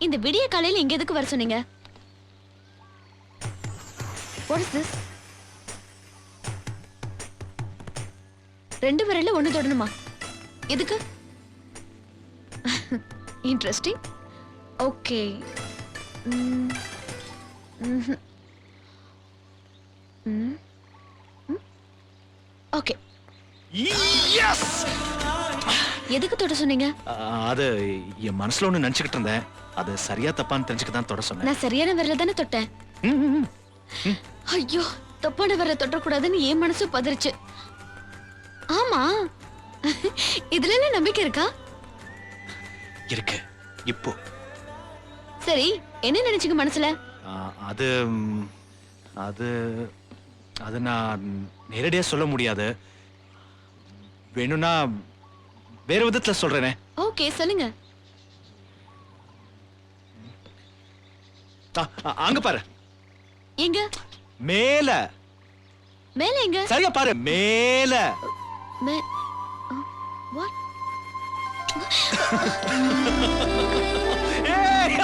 இந்த விடிய காலையில இங்க எதுக்கு வர சொன்னீங்க? What is this? ரெண்டு விரல்ல ஒண்ணு தொடணுமா? எதுக்கு? இன்ட்ரெஸ்டிங். ஓகே. ஓகே. எஸ். எதுக்கு தொட சொன்னீங்க? அது என் மனசுல ஒண்ணு நினைச்சுக்கிட்டு இருந்தேன். அது சரியா தப்பான்னு தெரிஞ்சுக்க தான் தொட சொன்னேன். நான் சரியான விரல தானே தொட்டேன். ஐயோ, தப்பான விரல தொட்டக்கூடாதுன்னு என் மனசு பதறிச்சு. ஆமா, இதுல என்ன நம்பிக்கை இருக்கா? இருக்கு. இப்போ சரி, என்ன நினைச்சுக்க மனசுல? அது அது அது நான் நேரடியா சொல்ல முடியாது. வேணும்னா வேற விதத்துல சொல்றேனே. ஓகே, சொல்லுங்க. அங்க பாரு. எங்க? மேல. மேல எங்க? சரியா பாரு, மேல. What? ஏய்!